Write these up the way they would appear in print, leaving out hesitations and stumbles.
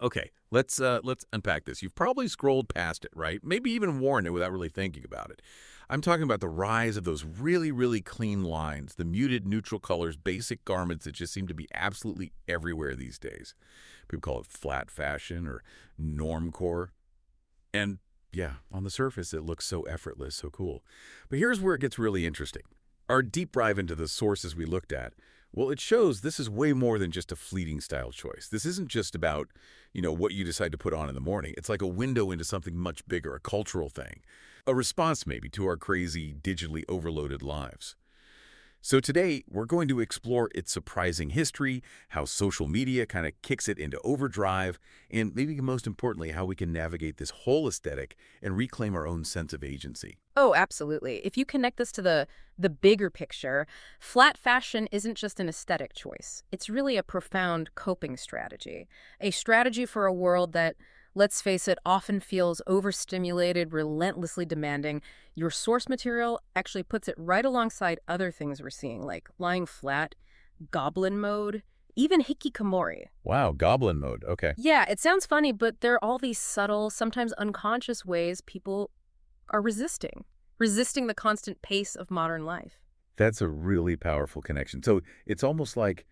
Okay, let's unpack this. You've probably scrolled past it, right? Maybe even worn it without really thinking about it. I'm talking about the rise of those really, really clean lines, the muted neutral colors, basic garments that just seem to be absolutely everywhere these days. People call it flat fashion or normcore. And yeah, on the surface, it looks so effortless, so cool. But here's where it gets really interesting. Our deep dive into the sources we looked at, well, it shows this is way more than just a fleeting style choice. This isn't just about, what you decide to put on in the morning. It's like a window into something much bigger, a cultural thing, a response maybe to our crazy, digitally overloaded lives. So today, we're going to explore its surprising history, how social media kind of kicks it into overdrive, and maybe most importantly, how we can navigate this whole aesthetic and reclaim our own sense of agency. Oh, absolutely. If you connect this to the bigger picture, flat fashion isn't just an aesthetic choice. It's really a profound coping strategy. A strategy for a world that, let's face it, often feels overstimulated, relentlessly demanding. Your source material actually puts it right alongside other things we're seeing, like lying flat, goblin mode, even hikikomori. Wow, goblin mode. Okay. Yeah, it sounds funny, but there are all these subtle, sometimes unconscious ways people are resisting the constant pace of modern life. That's a really powerful connection. So it's almost like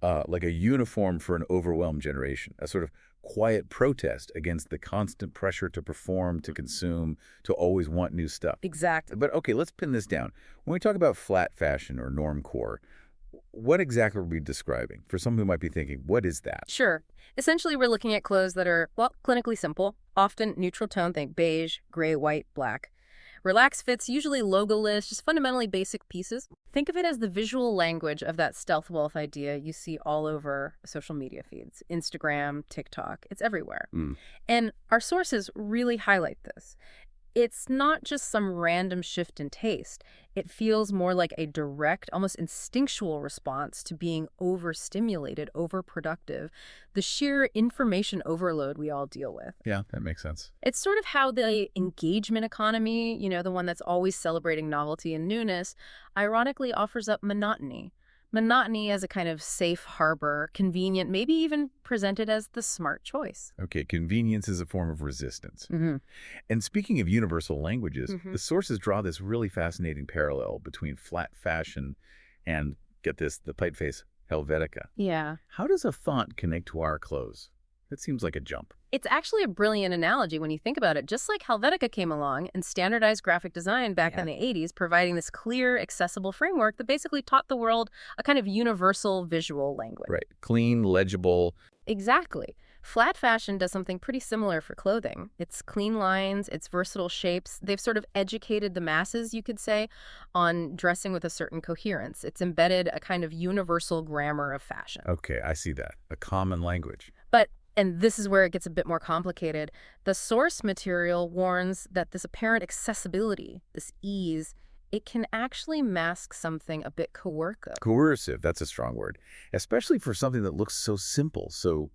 a uniform for an overwhelmed generation, a sort of quiet protest against the constant pressure to perform, to consume, to always want new stuff. Exactly. But okay, let's pin this down. When we talk about flat fashion or normcore, what exactly are we describing? For some who might be thinking, what is that? Sure. Essentially, we're looking at clothes that are, well, clinically simple, often neutral tone, think beige, gray, white, black. Relaxed fits, usually logoless, just fundamentally basic pieces. Think of it as the visual language of that stealth wealth idea you see all over social media feeds. Instagram, TikTok, it's everywhere. And our sources really highlight this. It's not just some random shift in taste. It feels more like a direct, almost instinctual response to being overstimulated, overproductive, the sheer information overload we all deal with. Yeah, that makes sense. It's sort of how the engagement economy, the one that's always celebrating novelty and newness, ironically offers up monotony. Monotony as a kind of safe harbor, convenient, maybe even presented as the smart choice. Okay, convenience is a form of resistance. Mm-hmm. And speaking of universal languages, Mm-hmm. the sources draw this really fascinating parallel between flat fashion and, get this, the typeface Helvetica. Yeah. How does a font connect to our clothes? That seems like a jump. It's actually a brilliant analogy when you think about it. Just like Helvetica came along and standardized graphic design back in the 80s, providing this clear, accessible framework that basically taught the world a kind of universal visual language. Right. Clean, legible. Exactly. Flat fashion does something pretty similar for clothing. It's clean lines, it's versatile shapes. They've sort of educated the masses, you could say, on dressing with a certain coherence. It's embedded a kind of universal grammar of fashion. Okay, I see that. A common language. And this is where it gets a bit more complicated. The source material warns that this apparent accessibility, this ease, it can actually mask something a bit coercive. Coercive, that's a strong word. Especially for something that looks so simple, so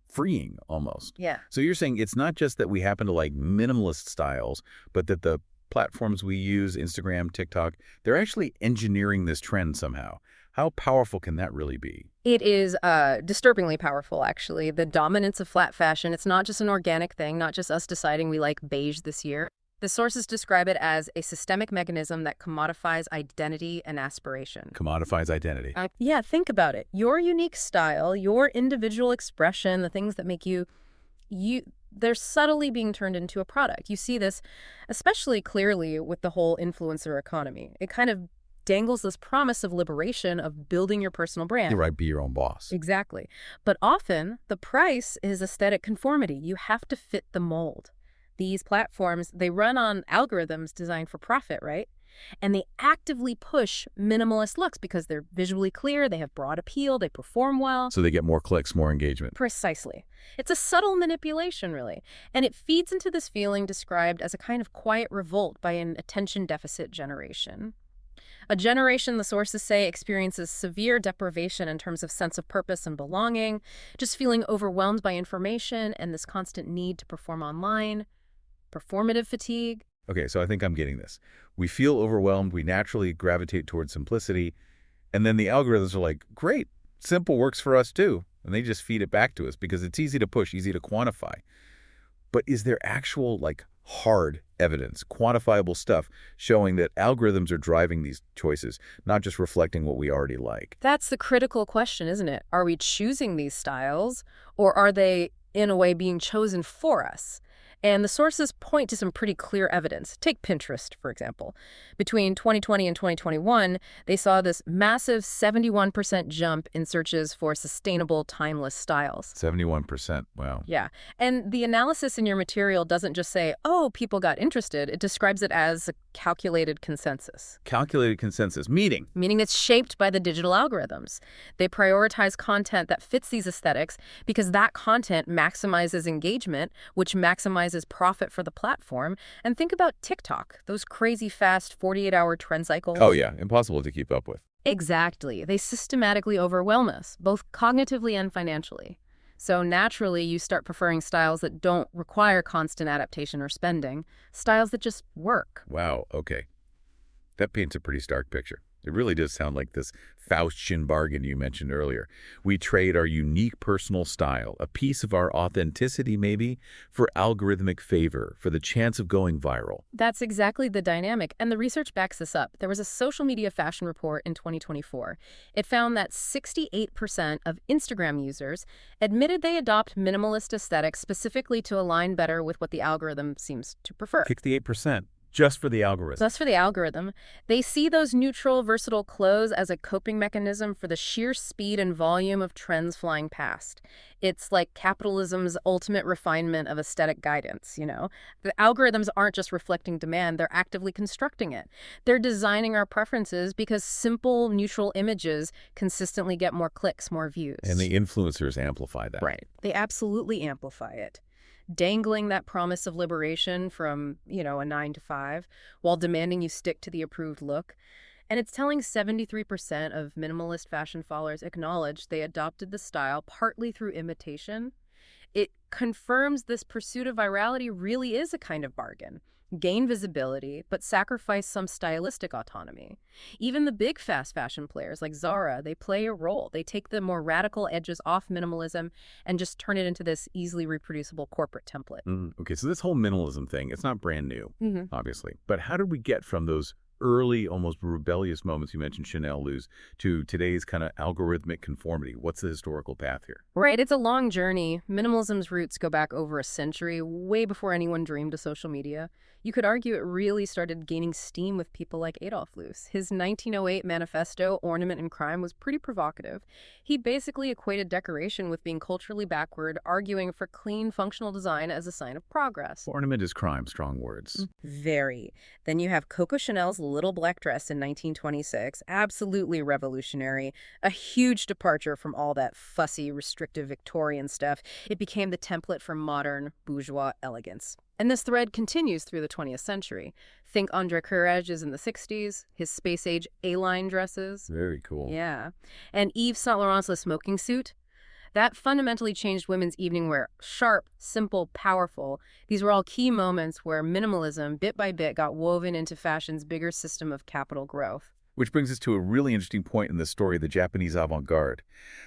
freeing almost. Yeah. So you're saying it's not just that we happen to like minimalist styles, but that the platforms we use, Instagram, TikTok, they're actually engineering this trend somehow. How powerful can that really be? It is disturbingly powerful, actually. The dominance of flat fashion, it's not just an organic thing, not just us deciding we like beige this year. The sources describe it as a systemic mechanism that commodifies identity and aspiration. Commodifies identity. Yeah, think about it. Your unique style, your individual expression, the things that make you, they're subtly being turned into a product. You see this especially clearly with the whole influencer economy. It kind of dangles this promise of liberation, of building your personal brand. You're right, be your own boss. Exactly. But often, the price is aesthetic conformity. You have to fit the mold. These platforms, they run on algorithms designed for profit, right? And they actively push minimalist looks because they're visually clear, they have broad appeal, they perform well. So they get more clicks, more engagement. Precisely. It's a subtle manipulation, really. And it feeds into this feeling described as a kind of quiet revolt by an attention deficit generation. A generation, the sources say, experiences severe deprivation in terms of sense of purpose and belonging, just feeling overwhelmed by information and this constant need to perform online, performative fatigue. Okay, so I think I'm getting this. We feel overwhelmed, we naturally gravitate towards simplicity, and then the algorithms are like, great, simple works for us too. and they just feed it back to us because it's easy to push, easy to quantify. But is there actual, like, hard evidence, quantifiable stuff, showing that algorithms are driving these choices, not just reflecting what we already like? That's the critical question, isn't it? Are we choosing these styles, or are they, in a way, being chosen for us? And the sources point to some pretty clear evidence. Take Pinterest, for example. Between 2020 and 2021, they saw this massive 71% jump in searches for sustainable, timeless styles. 71%. Wow. Yeah. And the analysis in your material doesn't just say, oh, people got interested. It describes it as a calculated consensus. Calculated consensus, meaning It's shaped by the digital algorithms. They prioritize content that fits these aesthetics because that content maximizes engagement, which maximizes profit for the platform. And think about TikTok, those crazy fast 48-hour trend cycles. Oh, yeah, impossible to keep up with. Exactly. They systematically overwhelm us, both cognitively and financially. So naturally, you start preferring styles that don't require constant adaptation or spending, styles that just work. Wow, okay. That paints a pretty stark picture. It really does sound like this Faustian bargain you mentioned earlier. We trade our unique personal style, a piece of our authenticity maybe, for algorithmic favor, for the chance of going viral. That's exactly the dynamic, and the research backs this up. There was a social media fashion report in 2024. It found that 68% of Instagram users admitted they adopt minimalist aesthetics specifically to align better with what the algorithm seems to prefer. 68%. Just for the algorithm. Just for the algorithm. They see those neutral, versatile clothes as a coping mechanism for the sheer speed and volume of trends flying past. It's like capitalism's ultimate refinement of aesthetic guidance, you know? The algorithms aren't just reflecting demand, they're actively constructing it. They're designing our preferences because simple, neutral images consistently get more clicks, more views. And the influencers amplify that. Right. They absolutely amplify it. Dangling that promise of liberation from, a 9 to 5 while demanding you stick to the approved look. And it's telling 73% of minimalist fashion followers acknowledge they adopted the style partly through imitation. It confirms this pursuit of virality really is a kind of bargain. Gain visibility, but sacrifice some stylistic autonomy. Even the big fast fashion players like Zara, they play a role. They take the more radical edges off minimalism and just turn it into this easily reproducible corporate template. Okay, so this whole minimalism thing, it's not brand new, Mm-hmm. obviously. But how did we get from those early, almost rebellious moments you mentioned, Chanel Luz, to today's kind of algorithmic conformity? What's the historical path here? Right, it's a long journey. Minimalism's roots go back over a century, way before anyone dreamed of social media. You could argue it really started gaining steam with people like Adolf Loos. His 1908 manifesto, Ornament and Crime, was pretty provocative. He basically equated decoration with being culturally backward, arguing for clean, functional design as a sign of progress. Ornament is crime, strong words. Very. Then you have Coco Chanel's Little Black Dress in 1926, absolutely revolutionary, a huge departure from all that fussy, restrictive Victorian stuff. It became the template for modern, bourgeois elegance. And this thread continues through the 20th century. Think André Courreges in the 60s, his space-age A-line dresses. Very cool. Yeah. And Yves Saint Laurent's Le Smoking Suit. That fundamentally changed women's evening wear. Sharp, simple, powerful. These were all key moments where minimalism, bit by bit, got woven into fashion's bigger system of capital growth. Which brings us to a really interesting point in the story of the Japanese avant-garde.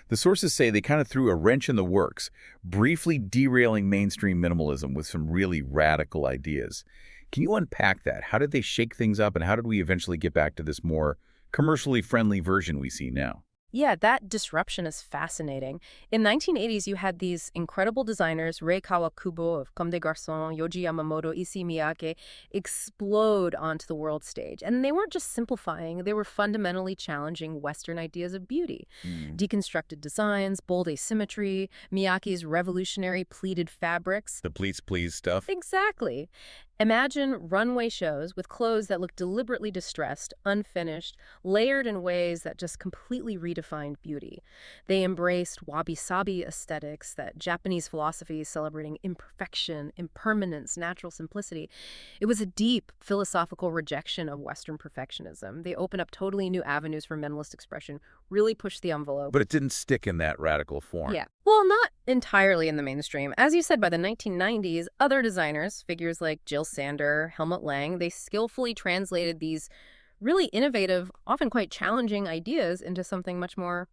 The sources say they kind of threw a wrench in the works, briefly derailing mainstream minimalism with some really radical ideas. Can you unpack that? How did they shake things up, and how did we eventually get back to this more commercially friendly version we see now? Yeah, that disruption is fascinating. In the 1980s, you had these incredible designers, Rei Kawakubo of Comme des Garçons, Yohji Yamamoto, Issey Miyake, explode onto the world stage. And they weren't just simplifying, they were fundamentally challenging Western ideas of beauty. Deconstructed designs, bold asymmetry, Miyake's revolutionary pleated fabrics. The please stuff? Exactly. Imagine runway shows with clothes that look deliberately distressed, unfinished, layered in ways that just completely redefined beauty. They embraced wabi-sabi aesthetics, that Japanese philosophy celebrating imperfection, impermanence, natural simplicity. It was a deep philosophical rejection of Western perfectionism. They opened up totally new avenues for minimalist expression, really pushed the envelope. But it didn't stick in that radical form. Yeah. Well, not entirely in the mainstream. As you said, by the 1990s, other designers, figures like Jill Sander, Helmut Lang, they skillfully translated these really innovative, often quite challenging ideas into something much more,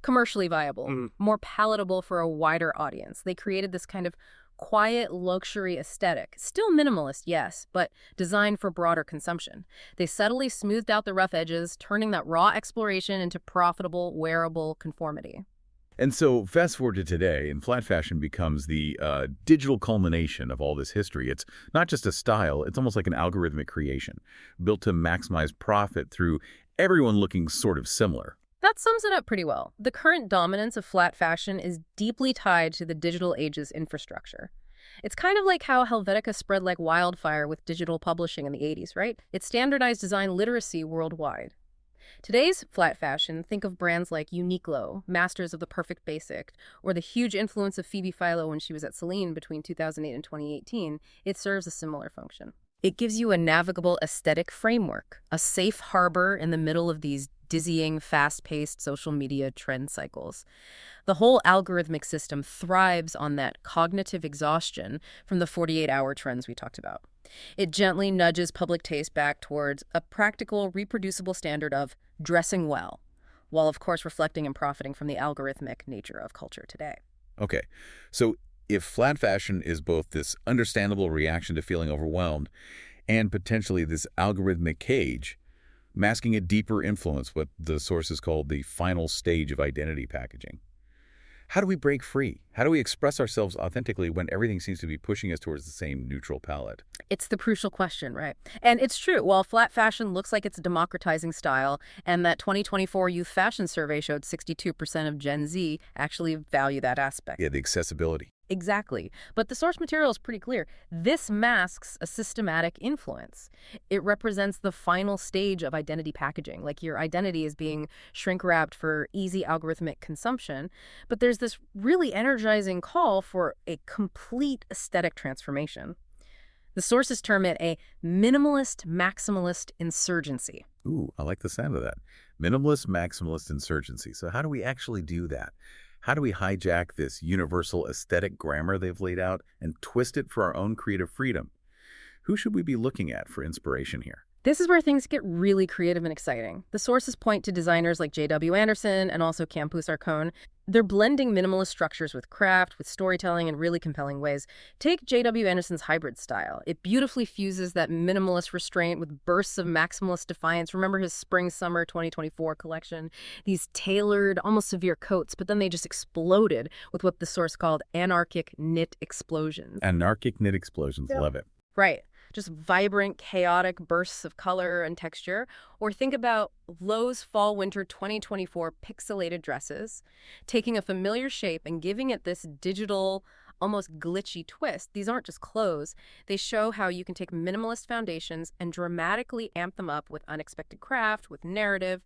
commercially viable, more palatable for a wider audience. They created this kind of quiet luxury aesthetic. Still minimalist, yes, but designed for broader consumption. They subtly smoothed out the rough edges, turning that raw exploration into profitable, wearable conformity. And so fast forward to today, and flat fashion becomes the digital culmination of all this history. It's not just a style, it's almost like an algorithmic creation, built to maximize profit through everyone looking sort of similar. That sums it up pretty well. The current dominance of flat fashion is deeply tied to the digital age's infrastructure. It's kind of like how Helvetica spread like wildfire with digital publishing in the 80s, right? It standardized design literacy worldwide. Today's flat fashion, think of brands like Uniqlo, Masters of the Perfect Basic, or the huge influence of Phoebe Philo when she was at Celine between 2008 and 2018, it serves a similar function. It gives you a navigable aesthetic framework, a safe harbor in the middle of these dizzying, fast-paced social media trend cycles. The whole algorithmic system thrives on that cognitive exhaustion from the 48-hour trends we talked about. It gently nudges public taste back towards a practical, reproducible standard of dressing well, while of course reflecting and profiting from the algorithmic nature of culture today. Okay, so if flat fashion is both this understandable reaction to feeling overwhelmed and potentially this algorithmic cage, masking a deeper influence, what the sources called the final stage of identity packaging. How do we break free? How do we express ourselves authentically when everything seems to be pushing us towards the same neutral palette? It's the crucial question, right? And it's true, while flat fashion looks like it's democratizing style, and that 2024 Youth Fashion Survey showed 62% of Gen Z actually value that aspect. Yeah, the accessibility. Exactly. But the source material is pretty clear. This masks a systematic influence. It represents the final stage of identity packaging, like your identity is being shrink-wrapped for easy algorithmic consumption. But there's this really energizing call for a complete aesthetic transformation. The sources term it a minimalist maximalist insurgency. Ooh, I like the sound of that. Minimalist maximalist insurgency. So how do we actually do that? How do we hijack this universal aesthetic grammar they've laid out and twist it for our own creative freedom? Who should we be looking at for inspiration here? This is where things get really creative and exciting. The sources point to designers like J.W. Anderson and also Campus Arcone. They're blending minimalist structures with craft, with storytelling in really compelling ways. Take J.W. Anderson's hybrid style. It beautifully fuses that minimalist restraint with bursts of maximalist defiance. Remember his spring-summer 2024 collection? These tailored, almost severe coats, but then they just exploded with what the source called anarchic knit explosions. Anarchic knit explosions. Yeah. Love it. Right. Just vibrant, chaotic bursts of color and texture. Or think about Lowe's Fall/Winter 2024 pixelated dresses, taking a familiar shape and giving it this digital, almost glitchy twist. These aren't just clothes. They show how you can take minimalist foundations and dramatically amp them up with unexpected craft, with narrative.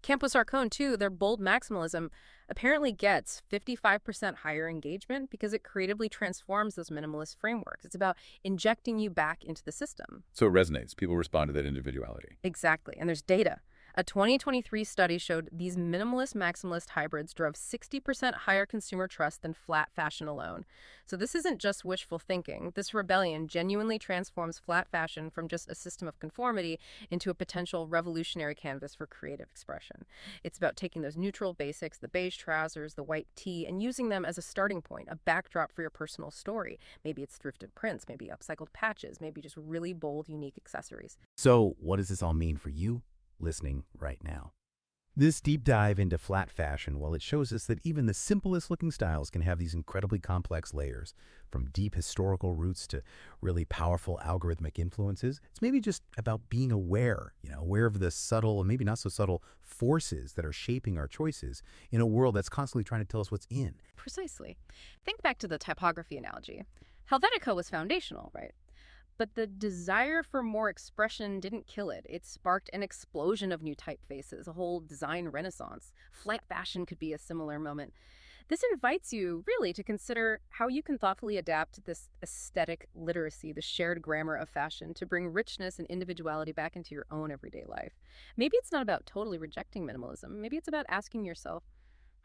Campus Arcone, too, their bold maximalism apparently gets 55% higher engagement because it creatively transforms those minimalist frameworks. It's about injecting you back into the system. So it resonates. People respond to that individuality. Exactly. And there's data. A 2023 study showed these minimalist maximalist hybrids drove 60% higher consumer trust than flat fashion alone. So this isn't just wishful thinking. This rebellion genuinely transforms flat fashion from just a system of conformity into a potential revolutionary canvas for creative expression. It's about taking those neutral basics, the beige trousers, the white tee, and using them as a starting point, a backdrop for your personal story. Maybe it's thrifted prints, maybe upcycled patches, maybe just really bold, unique accessories. So what does this all mean for you listening right now? This deep dive into flat fashion, well, it shows us that even the simplest looking styles can have these incredibly complex layers, from deep historical roots to really powerful algorithmic influences. It's maybe just about being aware, aware of the subtle and maybe not so subtle forces that are shaping our choices in a world that's constantly trying to tell us what's in. Precisely. Think back to the typography analogy. Helvetica was foundational, right? But the desire for more expression didn't kill it. It sparked an explosion of new typefaces, a whole design renaissance. Flat fashion could be a similar moment. This invites you, really, to consider how you can thoughtfully adapt this aesthetic literacy, the shared grammar of fashion, to bring richness and individuality back into your own everyday life. Maybe it's not about totally rejecting minimalism. Maybe it's about asking yourself,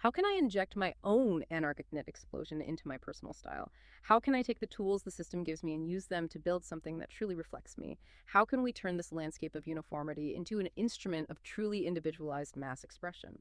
how can I inject my own anarchic knit explosion into my personal style? How can I take the tools the system gives me and use them to build something that truly reflects me? How can we turn this landscape of uniformity into an instrument of truly individualized mass expression?